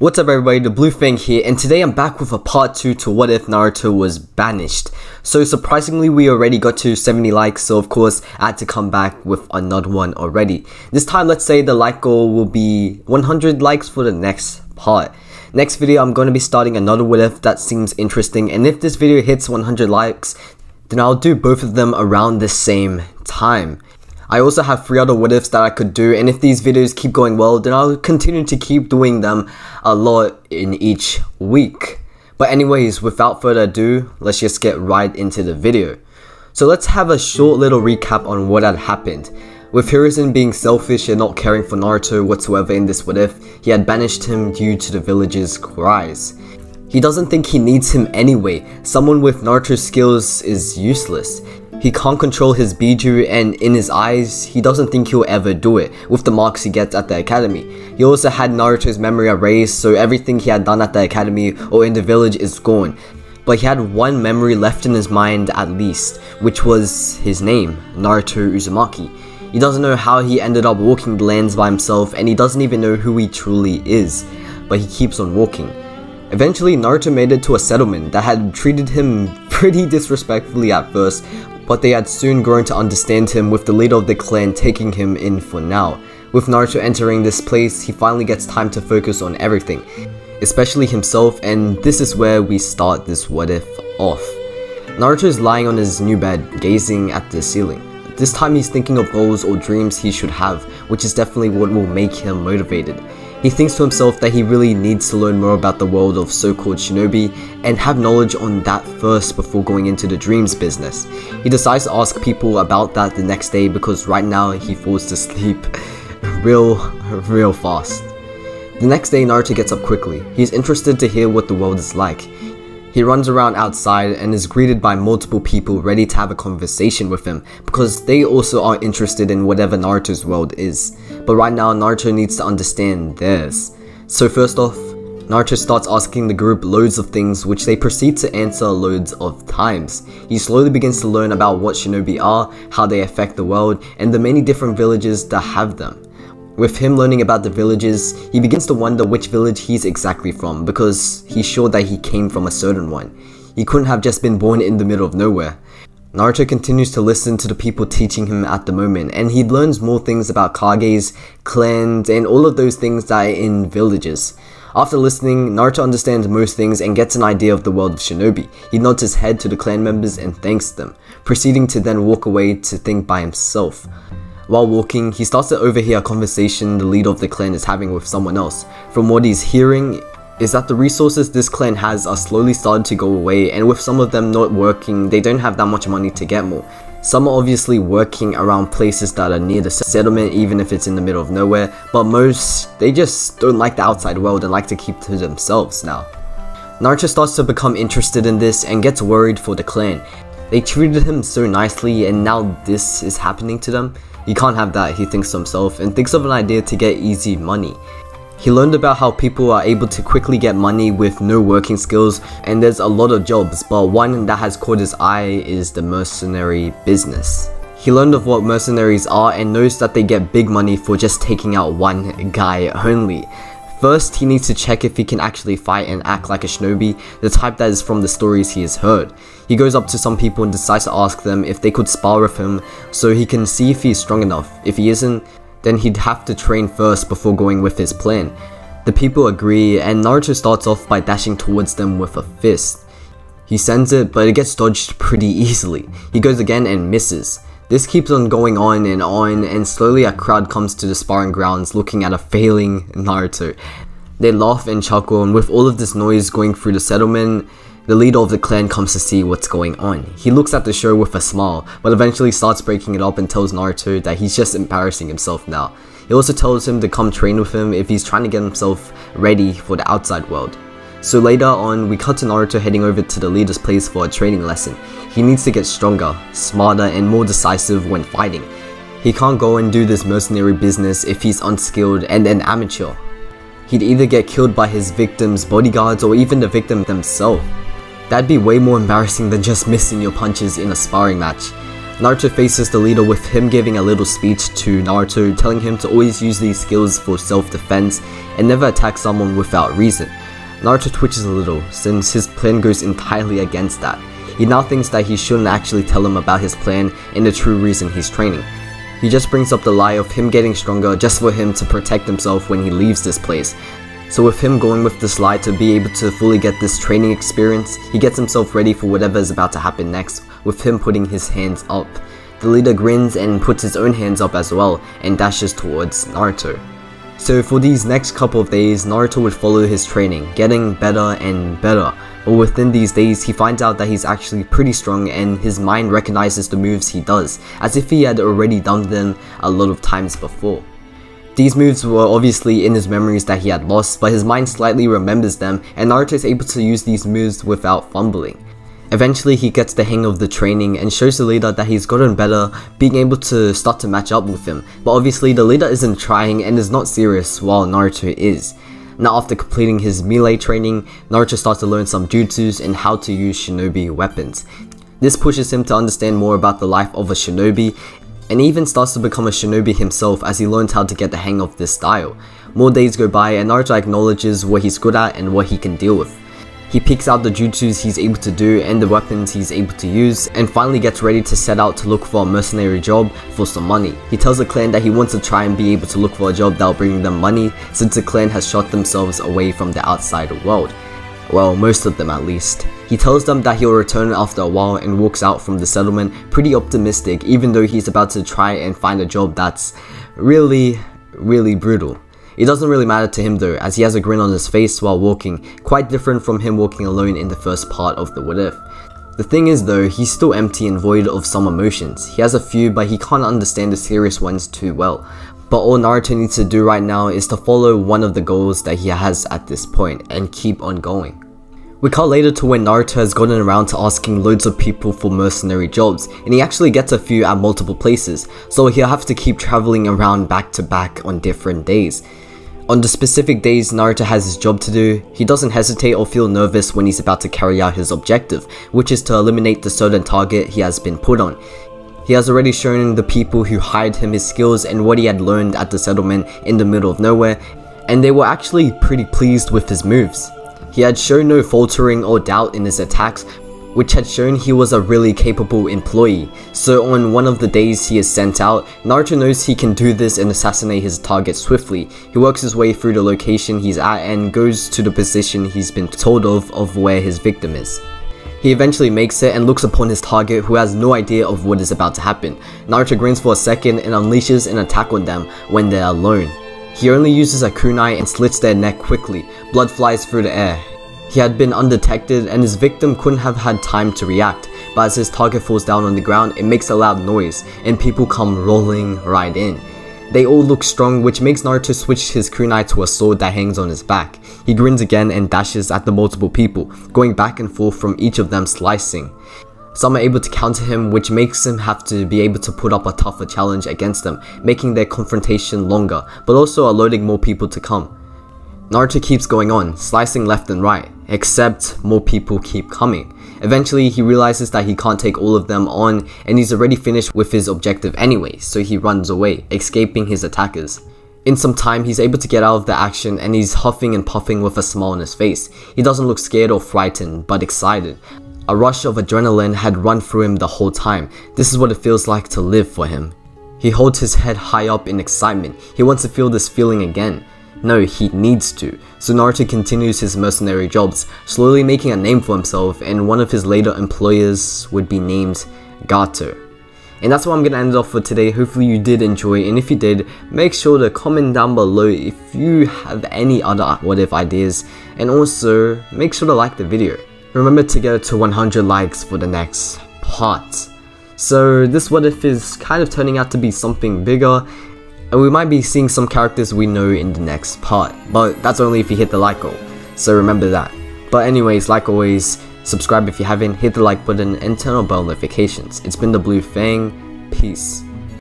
What's up everybody, the Blue Fang here, and today I'm back with a part 2 to What If Naruto Was Banished. So surprisingly we already got to 70 likes, so of course I had to come back with another one already. This time let's say the like goal will be 100 likes for the next part. Next video I'm going to be starting another What If that seems interesting, and if this video hits 100 likes, then I'll do both of them around the same time. I also have 3 other what ifs that I could do, and if these videos keep going well, then I'll continue to keep doing them a lot in each week. But anyways, without further ado, let's just get right into the video. So let's have a short little recap on what had happened. With Hiruzen being selfish and not caring for Naruto whatsoever in this what if, he had banished him due to the village's cries. He doesn't think he needs him anyway. Someone with Naruto's skills is useless. He can't control his Biju, and in his eyes, he doesn't think he'll ever do it, with the marks he gets at the academy. He also had Naruto's memory erased, so everything he had done at the academy or in the village is gone. But he had one memory left in his mind at least, which was his name, Naruto Uzumaki. He doesn't know how he ended up walking the lands by himself, and he doesn't even know who he truly is, but he keeps on walking. Eventually, Naruto made it to a settlement that had treated him pretty disrespectfully at first, but they had soon grown to understand him, with the leader of the clan taking him in for now. With Naruto entering this place, he finally gets time to focus on everything, especially himself, and this is where we start this what if off. Naruto is lying on his new bed, gazing at the ceiling. This time he's thinking of goals or dreams he should have, which is definitely what will make him motivated. He thinks to himself that he really needs to learn more about the world of so-called shinobi and have knowledge on that first before going into the dreams business. He decides to ask people about that the next day because right now he falls to sleep real fast. The next day Naruto gets up quickly. He's interested to hear what the world is like. He runs around outside and is greeted by multiple people ready to have a conversation with him because they also are interested in whatever Naruto's world is. But right now Naruto needs to understand theirs. So first off, Naruto starts asking the group loads of things which they proceed to answer loads of times. He slowly begins to learn about what shinobi are, how they affect the world, and the many different villages that have them. With him learning about the villages, he begins to wonder which village he's exactly from because he's sure that he came from a certain one. He couldn't have just been born in the middle of nowhere. Naruto continues to listen to the people teaching him at the moment, and he learns more things about Kages, clans, and all of those things that are in villages. After listening, Naruto understands most things and gets an idea of the world of shinobi. He nods his head to the clan members and thanks them, proceeding to then walk away to think by himself. While walking, he starts to overhear a conversation the leader of the clan is having with someone else. From what he's hearing is that the resources this clan has are slowly starting to go away, and with some of them not working, they don't have that much money to get more. Some are obviously working around places that are near the settlement even if it's in the middle of nowhere, but most, they just don't like the outside world and like to keep to themselves now. Naruto starts to become interested in this and gets worried for the clan. They treated him so nicely and now this is happening to them. He can't have that, he thinks to himself, and thinks of an idea to get easy money. He learned about how people are able to quickly get money with no working skills, and there's a lot of jobs, but one that has caught his eye is the mercenary business. He learned of what mercenaries are and knows that they get big money for just taking out one guy only. First, he needs to check if he can actually fight and act like a shinobi, the type that is from the stories he has heard. He goes up to some people and decides to ask them if they could spar with him so he can see if he's strong enough. If he isn't, then he'd have to train first before going with his plan. The people agree, and Naruto starts off by dashing towards them with a fist. He sends it, but it gets dodged pretty easily. He goes again and misses. This keeps on going on, and slowly a crowd comes to the sparring grounds looking at a failing Naruto. They laugh and chuckle, and with all of this noise going through the settlement, the leader of the clan comes to see what's going on. He looks at the show with a smile, but eventually starts breaking it up and tells Naruto that he's just embarrassing himself now. He also tells him to come train with him if he's trying to get himself ready for the outside world. So later on, we cut to Naruto heading over to the leader's place for a training lesson. He needs to get stronger, smarter, and more decisive when fighting. He can't go and do this mercenary business if he's unskilled and an amateur. He'd either get killed by his victim's bodyguards or even the victim themselves. That'd be way more embarrassing than just missing your punches in a sparring match. Naruto faces the leader with him giving a little speech to Naruto telling him to always use these skills for self-defense and never attack someone without reason. Naruto twitches a little since his plan goes entirely against that. He now thinks that he shouldn't actually tell him about his plan and the true reason he's training. He just brings up the lie of him getting stronger just for him to protect himself when he leaves this place. So with him going with this lie to be able to fully get this training experience, he gets himself ready for whatever is about to happen next, with him putting his hands up. The leader grins and puts his own hands up as well and dashes towards Naruto. So for these next couple of days, Naruto would follow his training, getting better and better. But within these days, he finds out that he's actually pretty strong and his mind recognizes the moves he does, as if he had already done them a lot of times before. These moves were obviously in his memories that he had lost, but his mind slightly remembers them and Naruto is able to use these moves without fumbling. Eventually he gets the hang of the training and shows the leader that he's gotten better, being able to start to match up with him, but obviously the leader isn't trying and is not serious while Naruto is. Now after completing his melee training, Naruto starts to learn some jutsus and how to use shinobi weapons. This pushes him to understand more about the life of a shinobi, and he even starts to become a shinobi himself as he learns how to get the hang of this style. More days go by and Naruto acknowledges what he's good at and what he can deal with. He picks out the jutsus he's able to do and the weapons he's able to use, and finally gets ready to set out to look for a mercenary job for some money. He tells the clan that he wants to try and be able to look for a job that'll bring them money, since the clan has shut themselves away from the outside world. Well, most of them at least. He tells them that he'll return after a while and walks out from the settlement pretty optimistic, even though he's about to try and find a job that's really brutal. It doesn't really matter to him though, as he has a grin on his face while walking, quite different from him walking alone in the first part of the What If. The thing is though, he's still empty and void of some emotions. He has a few, but he can't understand the serious ones too well. But all Naruto needs to do right now is to follow one of the goals that he has at this point and keep on going. We cut later to when Naruto has gotten around to asking loads of people for mercenary jobs, and he actually gets a few at multiple places, so he'll have to keep traveling around back to back on different days. On the specific days Naruto has his job to do, he doesn't hesitate or feel nervous when he's about to carry out his objective, which is to eliminate the certain target he has been put on. He has already shown the people who hired him his skills and what he had learned at the settlement in the middle of nowhere, and they were actually pretty pleased with his moves. He had shown no faltering or doubt in his attacks, which had shown he was a really capable employee. So on one of the days he is sent out, Naruto knows he can do this and assassinate his target swiftly. He works his way through the location he's at and goes to the position he's been told of where his victim is. He eventually makes it and looks upon his target, who has no idea of what is about to happen. Naruto grins for a second and unleashes an attack on them when they're alone. He only uses a kunai and slits their neck quickly. Blood flies through the air. He had been undetected and his victim couldn't have had time to react, but as his target falls down on the ground, it makes a loud noise and people come rolling right in. They all look strong, which makes Naruto switch his kunai to a sword that hangs on his back. He grins again and dashes at the multiple people, going back and forth from each of them slicing. Some are able to counter him, which makes him have to be able to put up a tougher challenge against them, making their confrontation longer, but also alerting more people to come. Naruto keeps going on, slicing left and right, except more people keep coming. Eventually he realizes that he can't take all of them on and he's already finished with his objective anyway, so he runs away, escaping his attackers. In some time he's able to get out of the action and he's huffing and puffing with a smile on his face. He doesn't look scared or frightened, but excited. A rush of adrenaline had run through him the whole time. This is what it feels like to live for him. He holds his head high up in excitement. He wants to feel this feeling again. No, he needs to. So Naruto continues his mercenary jobs, slowly making a name for himself, and one of his later employers would be named Gato. And that's what I'm gonna end it off for today. Hopefully you did enjoy, and if you did, make sure to comment down below if you have any other what if ideas, and also make sure to like the video. Remember to get to 100 likes for the next part. So this what if is kind of turning out to be something bigger, and we might be seeing some characters we know in the next part, but that's only if you hit the like goal, so remember that. But anyways, like always, subscribe if you haven't, hit the like button and turn on bell notifications. It's been the Blue Fang, peace.